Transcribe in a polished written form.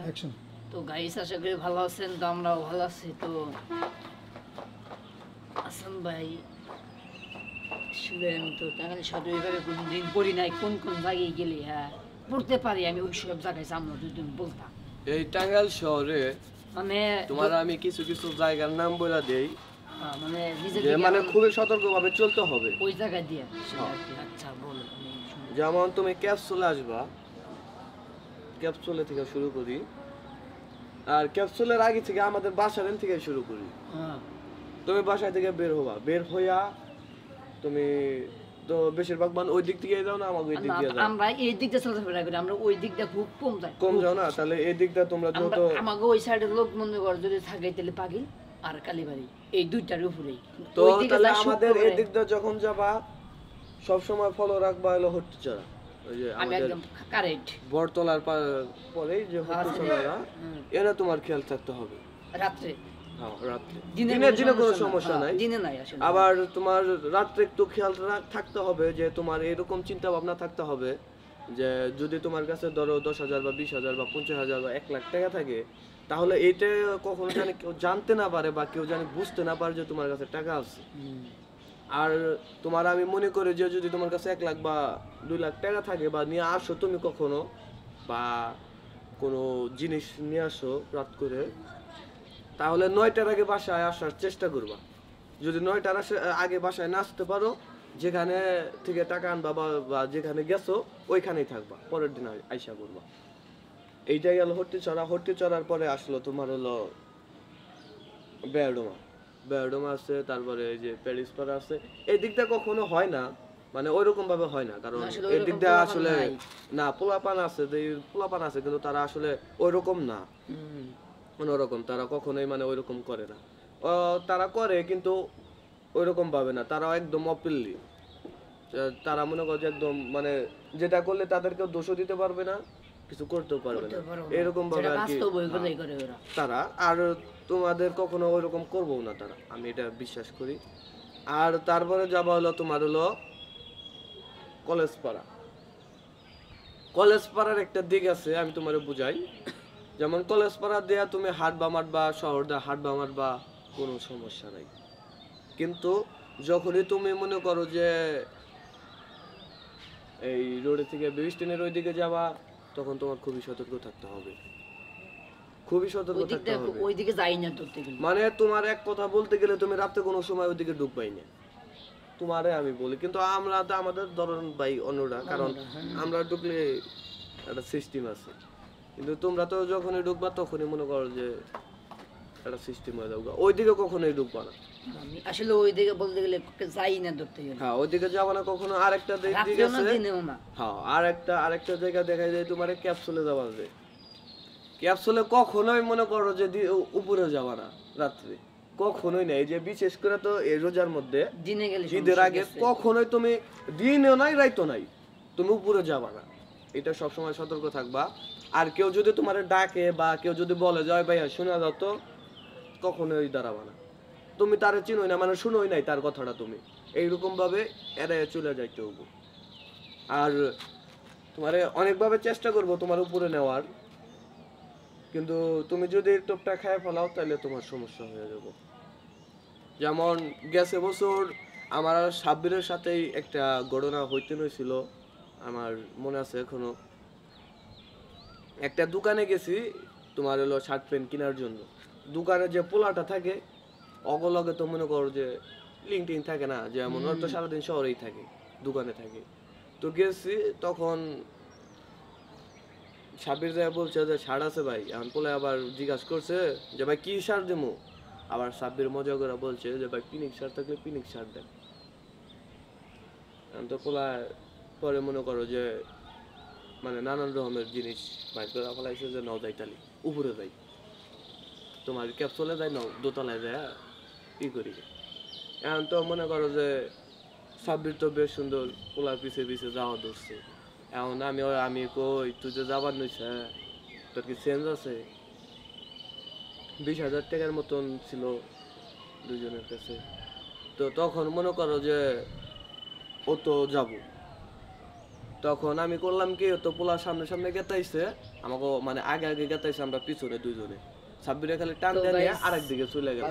Action. তো guys আশা করি ভালো আছেন, তো আমরাও ভালো আছি। তো আসাম ভাই শুনেন, তো টাঙ্গাইল শহরে ওইভাবে কোনোদিন পড়ি নাই। কোন কোন জায়গায় গেলে হ্যাঁ পড়তে পারি আমি, ওই সব জায়গায় সামনে যদি তুমি বলতাম। এই টাঙ্গাইল শহরে মানে তোমার আমি কিছু কিছু জায়গার নাম বলে দেই, মানে নিজে যে থেকে মানে খুবই সতর্কভাবে চলতে হবে। ওই জায়গা দিয়ে আচ্ছা বলো আমি শুনি। যেমন তুমি ক্যাপসুলে আসবা, ক্যাপসুলে থেকে শুরু করি। আর ক্যাপসুলের আগে থেকে আমাদের বাসার থেকে শুরু করি। হ্যাঁ তুমি বাসা থেকে বের হবা, বের হইয়া তুমি তো বেশিরভাগ মান ওই দিক থেকে যাও না, আমাকে ওই দিক দিয়ে যাও। আমরা এই দিক দিয়ে চলাফেরা করি, আমরা ওই দিক দিয়ে খুব কম যাই। কম যাও না, তাহলে এই দিকটা তোমরা যত আমাকে ওই সাইডের লোক মনে কর যদি থাকে তাহলে পাগিল আর কালীবাড়ি এই দুইটার উপরেই। তো তাহলে আমাদের এই দিকটা যখন যাবা সব সময় ফলো রাখবা হলো হট্টিচড়া। ওই যে আমি আমাদের একদম কারেক্ট বটতলার পরেই যে হট্টিচড়া, এরা তোমার খেয়াল থাকতে হবে রাত্রে। হ্যাঁ রাত্রে, দিনে দিনে কোনো সমস্যা নাই, দিনে নাই আসলে। আবার তোমার রাত্রে একটু খেয়াল থাকতে হবে যে তোমার এরকম চিন্তা ভাবনা থাকতে হবে যে যদি তোমার কাছে ধরো 10,000 বা 20,000 বা 50,000 বা 1 লাখ টাকা থাকে, তাহলে এইটা কখনো জানি কেউ জানতে না পারে বা কেউ জানি বুঝতে না পারে যে তোমার কাছে টাকা আছে। আর তোমার আমি মনে করি যে যদি তোমার কাছে 1 লাখ বা 2 লাখ টাকা থাকে বা নিয়ে আসো তুমি কখনো, বা কোনো জিনিস নিয়ে আসো রাত করে, তাহলে 9টার আগে বাসায় আসার চেষ্টা করবা। যদি 9টার আগে বাসায় না আসতে পারো, যেখানে থেকে টাকা আনবা বা যেখানে গেছো ওইখানেই থাকবা, পরের দিন আইসা করবা। এইটাই গেল হট্টিচড়া। হট্টিচড়ার পরে আসলো তোমার হলো বেয়াডোমা। বেয়াডোমা আছে, তারপরে এই যে প্যারিস পাড়া আছে। এই দিকটা কখনো হয় না, মানে ওইরকম ভাবে হয় না, কারণ এই দিকটা আসলে না পোলাপান আছে, পোলাপান আছে কিন্তু তারা আসলে ওইরকম না, অন্যরকম। তারা কখনোই মানে ওইরকম করে না, তারা করে কিন্তু ওইরকম ভাবে না, তারা একদম অপিল্লি। তারা মনে করে যে একদম মানে যেটা করলে তাদেরকে দোষও দিতে পারবে না, কিছু করতেও পারবে না, এরকম ভাবে আর কি তারা। আর তোমাদের কখনো ওইরকম করবো না তারা, আমি এটা বিশ্বাস করি। আর তারপরে যাবা হলো তোমার হলো কলেজ পাড়া। কলেজ পাড়ার একটা দিক আছে, আমি তোমারে বুঝাই। যেমন কলেজ পাড়া দেয়া তুমি হাঁটবা মারবা, শহর দেয়া হাঁটবা মারবা, কোনো সমস্যা নাই। কিন্তু যখনই তুমি মনে করো যে এই রোডে থেকে বেবিস্টেনের ওই দিকে যাবা, তখন তোমার খুবই সতর্ক থাকতে হবে, খুবই সতর্ক থাকতে হবে। ওইদিকে যাই না ধরতে গেলে, মানে তোমার এক কথা বলতে গেলে তুমি রাতে কোনো সময় ওইদিকে ঢুকবাই না, তোমারে আমি বলি। কিন্তু আমরা তো আমাদের ধরন ভাই অন্যরা, কারণ আমরা ঢুকলে একটা সিস্টেম আছে, কিন্তু তোমরা তো যখনই ঢুকবা তখনই মনে করো যে একটা সিস্টেম হয়ে যাবে, ওইদিকে কখনোই ঢুকবা না। আমি আসলে ওইদিকে বলতে গেলে যাই না ধরতে গেলে। হ্যাঁ ওইদিকে যাবা না কখনো। আরেকটা দিক আছে, হ্যাঁ আরেকটা জায়গা দেখা যায় তোমার ক্যাপসুলে যাওয়া যায়। ক্যাপসুলে কখনোই মনে করো যে উপরে যাবা না রাত্রে, কখনোই নাই। যে বিশেষ করে তো এই রোজার মধ্যে দিনে গেলে ঈদের আগে কখনোই তুমি দিনও নাই রাইতো নাই তুমি উপরে যাবা না, এটা সবসময় সতর্ক থাকবা। আর কেউ যদি তোমার ডাকে বা কেউ যদি বলে যায় ভাইয়া শোনা যাও, তো কখনোই দাঁড়াবা না। তুমি তারে চিনোই না, মানে শুনোই নাই তার কথাটা, তুমি এইরকম ভাবে এড়াইয়া চলে যাইতে হবো। আর তোমারে অনেকভাবে চেষ্টা করবো তোমার উপরে নেওয়ার, কিন্তু তুমি যদি টোপটা খায় ফেলাও তাহলে তোমার সমস্যা হয়ে যাবে। যেমন গেছে বছর আমার সাব্বিরের সাথেই একটা ঘটনা হইতে হয়েছিল, আমার মনে আছে এখনো। একটা দোকানে গেছি তোমার হলো শার্ট প্যান্ট কেনার জন্য। দোকানে যে পোলাটা থাকে অগলগে তো মনে করো যে লিঙ্কটিং থাকে না, যেমন ওর তো সারাদিন শহরেই থাকে, দোকানে থাকে। তো গেছি তখন সাব্বির যায় বলছে যে শার্ট আছে ভাই। এখন পোলা আবার জিজ্ঞাসা করছে যে ভাই কি শার্ট দেবো, আবার সাব্বির মজা করে বলছে যে ভাই পিনিক শার্ট থাকলে পিনিক শার্ট দেন। তো পোলা পরে মনে করো যে মানে নানান রকমের জিনিস বাইর করে ফেলাইছে যে নাও যাই তালি উপরে যাই, তোমার ক্যাপসুলে যাই নাও দোতলায় যায় ই করি। এখন তো মনে করো যে সাব্বির তো বেশ সুন্দর পোলার পিছে পিছে যাওয়া ধরছে। এখন আমি কই তুই তো যাবার নইস, তোর কি চেঞ্জ আছে? 20,000 টাকার মতন ছিল দুজনের কাছে। তো তখন মনে করো যে ও তো যাবো, তখন আমি করলাম কি, তো পোলা সামনে সামনে গেতাইছে আমাকে, মানে আগে আগে গেতাইছে, আমরা পিছনে দুইজনে, সাব্বিরে খালি টান দিয়ে নিয়ে আরেক দিকে চলে গেল।